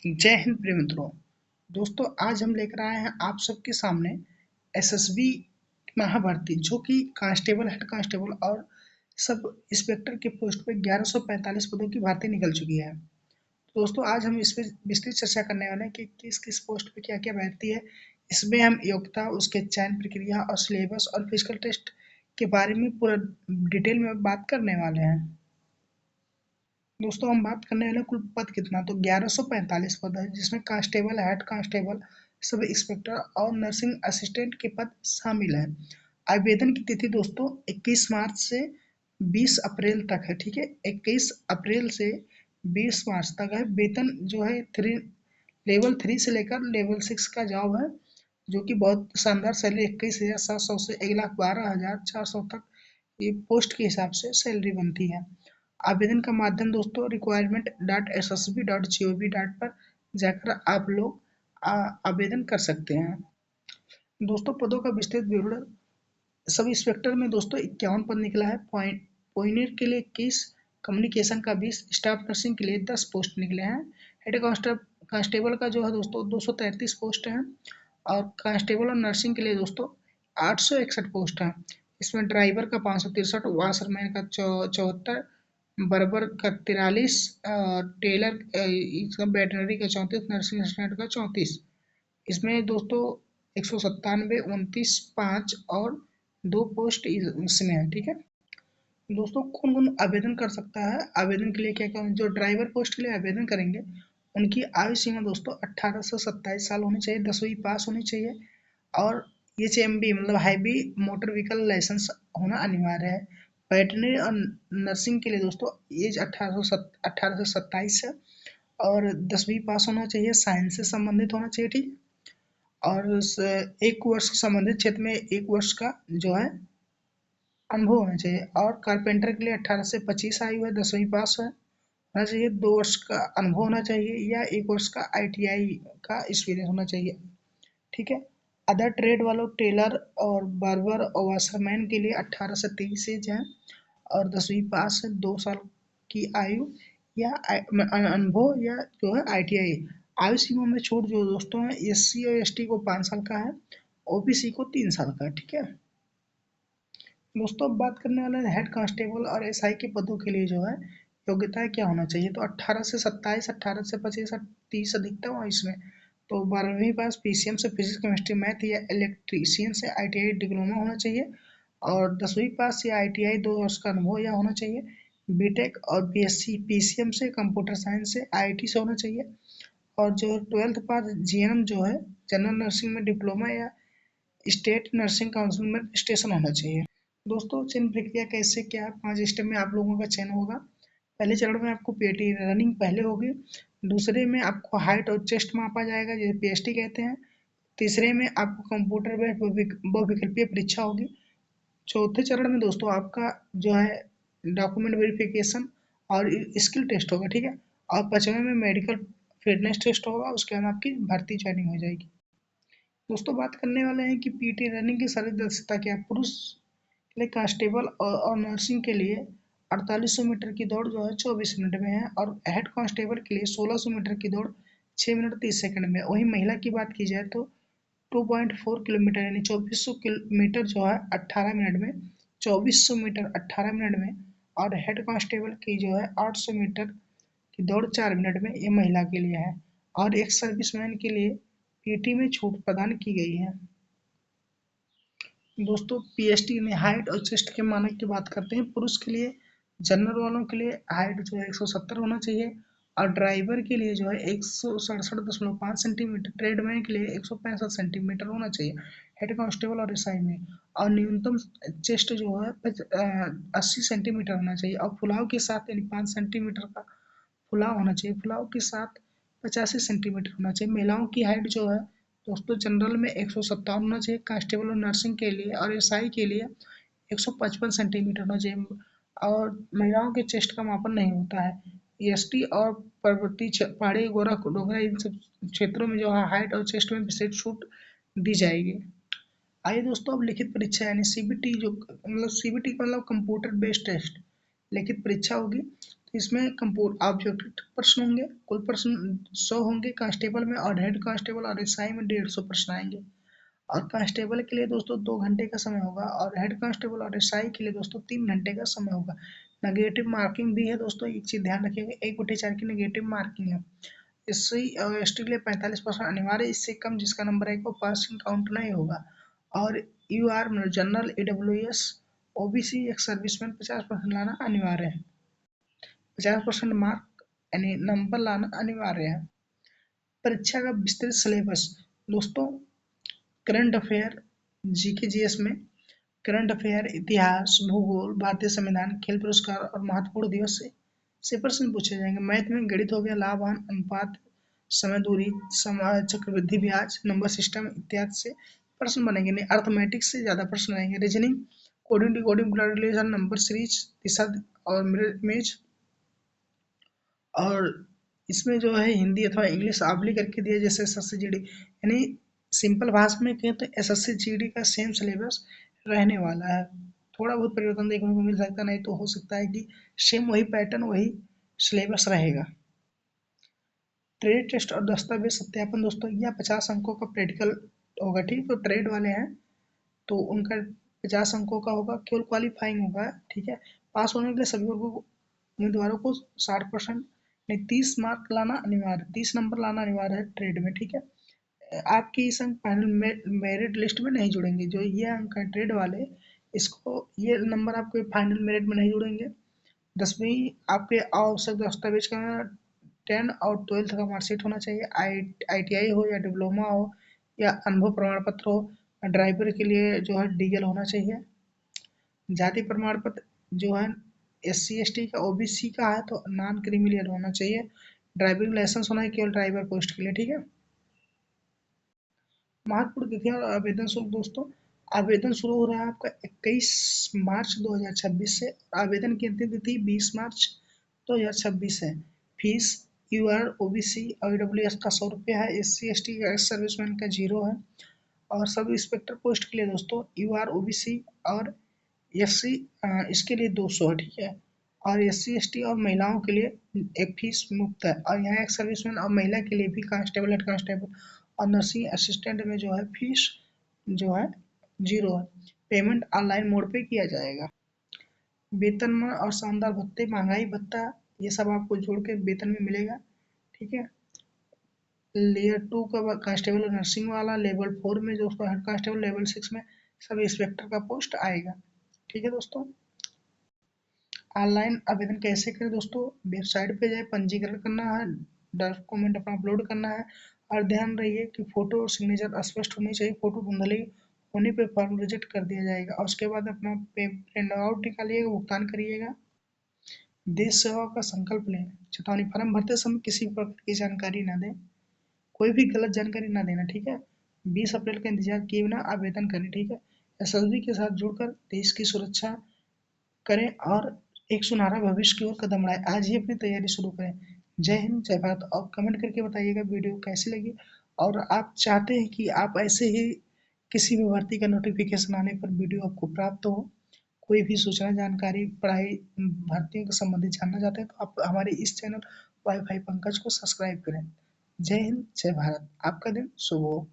जय हिंद प्रिय मित्रों। दोस्तों आज हम लेकर आए हैं आप सबके सामने एसएसबी महाभर्ती जो कि कांस्टेबल, हेड कांस्टेबल और सब इंस्पेक्टर के पोस्ट पे 1145 पदों की भर्ती निकल चुकी है। दोस्तों आज हम इस पे विस्तृत चर्चा करने वाले हैं कि किस किस पोस्ट पे क्या क्या भर्ती है। इसमें हम योग्यता, उसके चयन प्रक्रिया और सिलेबस और फिजिकल टेस्ट के बारे में पूरा डिटेल में बात करने वाले हैं। दोस्तों हम बात करने वाले कुल पद कितना, तो 1145 पद है, जिसमें constable, head constable, sub inspector और नर्सिंग असिस्टेंट के पद शामिल हैं। आवेदन की तिथि दोस्तों 21 मार्च से 20 अप्रैल तक है। ठीक है, 21 अप्रैल से 20 मार्च तक है। वेतन जो है लेवल 3 से लेकर लेवल 6 का जॉब है, जो कि बहुत शानदार सैलरी 21,700 से 1,12,400 तक ये पोस्ट के हिसाब से सैलरी बनती है। आवेदन का माध्यम दोस्तों requirement.ssb.gov. पर जाकर आप लोग आवेदन कर सकते हैं। दोस्तों पदों का विस्तृत विवरण। सब इंस्पेक्टर में दोस्तों 51 पद निकला है। पॉइंटर के लिए 21, कम्युनिकेशन का 20, स्टाफ नर्सिंग के लिए 10 पोस्ट निकले हैं। हेड कांस्टेबल का जो है दोस्तों 233 पोस्ट है और कांस्टेबल और नर्सिंग के लिए दोस्तों 861 पोस्ट है। इसमें ड्राइवर का 563, वाशरमैन का 74, बर्बर का 43, टेलर वेटनरी का 34, नर्सिंग असिस्टेंट का 34। इसमें दोस्तों 197, 29, 5 और 2 पोस्ट इसमें है। ठीक है दोस्तों, कौन कौन आवेदन कर सकता है? आवेदन के लिए क्या क्या, जो ड्राइवर पोस्ट के लिए आवेदन करेंगे उनकी आयु सीमा दोस्तों 18 से 27 साल होनी चाहिए, 10वीं पास होनी चाहिए और एचएमबी मतलब हैवी मोटर व्हीकल लाइसेंस होना अनिवार्य है। वेटरनरी और नर्सिंग के लिए दोस्तों एज 18 से 27 है और 10वीं पास होना चाहिए, साइंस से संबंधित होना चाहिए। ठीक, और एक वर्ष से संबंधित क्षेत्र में 1 वर्ष का जो है अनुभव होना चाहिए। और कारपेंटर के लिए 18 से 25 आयु है, 10वीं पास है होना चाहिए, 2 वर्ष का अनुभव होना चाहिए या 1 वर्ष का आईटीआई का एक्सपीरियंस होना चाहिए। ठीक है, अदर ट्रेड वालों टेलर और बार्बर और वाशरमैन के लिए 18 से 30 एज है और 10वीं पास है, 2 साल की आयु या अनुभव या जो है आईटीआई। आयु सीमा में छूट जो दोस्तों है, एससी और एसटी को 5 साल का है, ओबीसी को 3 साल का है। ठीक है दोस्तों, अब बात करने वाले हैं हेड कांस्टेबल और एसआई के पदों के लिए जो है योग्यता क्या होना चाहिए, तो 18 से 27, 18 से 25, 30 अधिकतम और इसमें तो 12वीं पास पीसीएम से फिजिक्स केमिस्ट्री मैथ या इलेक्ट्रीशियन से आईटीआई डिप्लोमा होना चाहिए और 10वीं पास या आईटीआई 2 वर्ष का अनुभव या होना चाहिए। बीटेक और बीएससी पीसीएम से, कंप्यूटर साइंस से, आईटी से होना चाहिए और जो 12th पास जीएनएम जो है जनरल नर्सिंग में डिप्लोमा या स्टेट नर्सिंग काउंसिल में रजिस्ट्रेशन होना चाहिए। दोस्तों चयन प्रक्रिया कैसे क्या है, 5 स्टेप में आप लोगों का चयन होगा। पहले चरण में आपको पीटी रनिंग पहले होगी, दूसरे में आपको हाइट और चेस्ट मापा जाएगा जिसे पीएचटी कहते हैं, तीसरे में आपको कंप्यूटर बेस्ड बहुविकल्पीय परीक्षा होगी, चौथे चरण में दोस्तों आपका जो है डॉक्यूमेंट वेरिफिकेशन और स्किल टेस्ट होगा। ठीक है, और पांचवें में मेडिकल फिटनेस टेस्ट होगा, उसके बाद आपकी भर्ती ज्वाइनिंग हो जाएगी। दोस्तों बात करने वाले हैं कि पीटी रनिंग की शारीरिक दक्षता क्या है। पुरुष के लिए कांस्टेबल और नर्सिंग के लिए 4800 मीटर की दौड़ जो है 24 मिनट में है और हेड कांस्टेबल के लिए 1600 मीटर की दौड़ 6 मिनट 30 सेकंड में। वहीं महिला की बात की जाए तो 2.4 किलोमीटर यानी 2400 मीटर जो है 18 मिनट में, 2400 मीटर 18 मिनट में और हेड कांस्टेबल की जो है 800 मीटर की दौड़ 4 मिनट में, ये महिला के लिए है। और एक सर्विसमैन के लिए पीटी में छूट प्रदान की गई है। दोस्तों पीएचटी में हाइट और चेस्ट के मानक की बात करते हैं। पुरुष के लिए जनरल वालों के लिए हाइट जो है 170 होना चाहिए और ड्राइवर के लिए जो है 167.5 सेंटीमीटर, ट्रेडमैन के लिए 165 सेंटीमीटर होना चाहिए हेड कांस्टेबल और एसआई में। और न्यूनतम चेस्ट जो है 80 सेंटीमीटर होना चाहिए और फुलाव के साथ यानी 5 सेंटीमीटर का फुलाव होना चाहिए, फुलाव के साथ 85 सेंटीमीटर होना चाहिए। महिलाओं की हाइट जो है दोस्तों जनरल में 157 होना चाहिए, कांस्टेबल और नर्सिंग के लिए और एसआई के लिए 155 सेंटीमीटर होना चाहिए और महिलाओं के चेस्ट का मापन नहीं होता है। एसटी और पर्वतीय पहाड़ी डोगरा इन सब क्षेत्रों में जो है हाइट और चेस्ट में विशेष छूट दी जाएगी। आइए दोस्तों अब लिखित परीक्षा यानी सीबीटी जो मतलब सीबीटी का मतलब कंप्यूटर बेस्ड टेस्ट लिखित परीक्षा होगी। इसमें कंपूर ऑब्जेक्टिव प्रश्न होंगे, कुल प्रश्न 100 होंगे कांस्टेबल में, और हेड कांस्टेबल और एसआई में 150 प्रश्न आएंगे। और कांस्टेबल के लिए दोस्तों 2 घंटे का समय होगा, और हेड कांस्टेबल और एसआई के लिए दोस्तों 3 घंटे का समय होगा। नेगेटिव मार्किंग भी है दोस्तों, एक चीज ध्यान रखिएगा, 1/4 की नेगेटिव मार्किंग है। एससी और एसटी के लिए 45% अनिवार्य, इससे कम जिसका नंबर आएगा वो पासिंग काउंट नहीं होगा। और U R general, EWS, OBC, ex serviceman 50% लाना अनिवार्य है। 50% मार्क यानी नंबर लाना अनिवार्य है। परीक्षा का विस्तृत सिलेबस दोस्तों, करंट अफेयर, जीके जीएस में करंट अफेयर, इतिहास, भूगोल, भारतीय संविधान, खेल पुरस्कार और महत्वपूर्ण दिवस से प्रश्न पूछे जाएंगे। मैथ में गणित हो गया, लाभान अनुपात, समय दूरी, समय चक्रवृद्धि ब्याज, नंबर सिस्टम इत्यादि से प्रश्न बनेंगे। नहीं, अर्थमेटिक्स से ज्यादा प्रश्न आएंगे। Reasoning, coding decoding blood relation, number series, दिशा और मिरर इमेज। और इसमें जो है हिंदी अथवा इंग्लिश आप भी करके दिया, जैसे एसएससी जीडी, यानी सिंपल भाषा में कहें तो एसएससी जीडी का सेम सिलेबस रहने वाला है। थोड़ा बहुत परिवर्तन देखने को मिल सकता, नहीं तो हो सकता है कि सेम वही पैटर्न वही सिलेबस रहेगा। ट्रेड टेस्ट और दस्तावेज सत्यापन दोस्तों, यह 50 अंकों का प्रैक्टिकल होगा। ठीक, तो ट्रेड वाले हैं तो उनका 50 अंकों का होगा, केवल क्वालिफाइंग होगा। ठीक है, पास होने के लिए सभी उम्मीदवारों को 60% नहीं 30 मार्क लाना अनिवार्य, 30 नंबर लाना अनिवार्य है ट्रेड में। ठीक है, आपकी इस अंक फाइनल मेरिट लिस्ट में नहीं जुड़ेंगे। जो ये अंक है ट्रेड वाले, इसको ये नंबर आपके फाइनल मेरिट में नहीं जुड़ेंगे। 10वीं आपके आवश्यक दस्तावेज का 10 और 12th का मार्कशीट होना चाहिए। आईटीआई हो या डिप्लोमा हो या अनुभव प्रमाण पत्र हो। ड्राइवर के लिए जो है डीएल होना चाहिए। जाति प्रमाण पत्र जो है एससी एसटी का, ओबीसी का है तो नॉन क्रिमिनल होना चाहिए। ड्राइविंग लाइसेंस होना है केवल ड्राइवर पोस्ट के लिए। ठीक है, महत्वपूर्ण तिथि और आवेदन शुल्क दोस्तों, आवेदन शुरू हो रहा है आपका 21 मार्च 2026 से। आवेदन की अंतिम तिथि 20 मार्च 2026 है। फीस यू आर ओबीसी और ईडब्ल्यूएस का 100 रुपया है, एस सी एस टी का, एक्स सर्विसमैन का 0 है। और सब इंस्पेक्टर पोस्ट के लिए दोस्तों यू आर ओबीसी और एससी इसके लिए 200 है। ठीक है, और एससी एसटी और महिलाओं के लिए एक फीस मुफ्त है। और यहाँ एक सर्विसमैन और महिला के लिए भी कांस्टेबल, हेड कांस्टेबल और नर्सिंग असिस्टेंट में जो है फीस जो है 0 है। पेमेंट ऑनलाइन मोड पे किया जाएगा। वेतन और शानदार भत्ते, महंगाई भत्ता, ये सब आपको जोड़ के वेतन में मिलेगा। ठीक है, लेयर 2 का कांस्टेबल और नर्सिंग वाला, लेवल 4 में जो हेड कांस्टेबल, लेवल 6 में सब इंस्पेक्टर का पोस्ट आएगा। ठीक है दोस्तों, ऑनलाइन आवेदन कैसे करें दोस्तों, वेबसाइट पे जाए, पंजीकरण करना है, डॉक्यूमेंट अपना अपलोड करना है। और ध्यान रहिए कि फोटो और सिग्नेचर स्पष्ट होनी चाहिए। फोटो धुंधली होने पे फॉर्म रिजेक्ट कर दिया जाएगा। और उसके बाद अपना प्रिंट आउट निकालिएगा, भुगतान करिएगा। देश सेवा का संकल्प लें। चेतावनी, फॉर्म भरते समय किसी भी प्रकार की जानकारी ना दें, कोई भी गलत जानकारी ना देना। ठीक है, 20 अप्रैल का इंतजार किए बिना आवेदन करें। ठीक है, एसएसबी के साथ जुड़कर देश की सुरक्षा करें और एक सुनहरा भविष्य की ओर कदम बढ़ाएं। आज ही अपनी तैयारी शुरू करें। जय हिंद, जय भारत। और कमेंट करके बताइएगा वीडियो कैसी लगी, और आप चाहते हैं कि आप ऐसे ही किसी भी भर्ती का नोटिफिकेशन आने पर वीडियो आपको प्राप्त हो, कोई भी सूचना जानकारी पढ़ाई भर्तियों के संबंधित जानना चाहते हैं तो आप हमारे इस चैनल वाईफाई पंकज को सब्सक्राइब करें। जय हिंद, जय भारत। आपका दिन शुभ हो।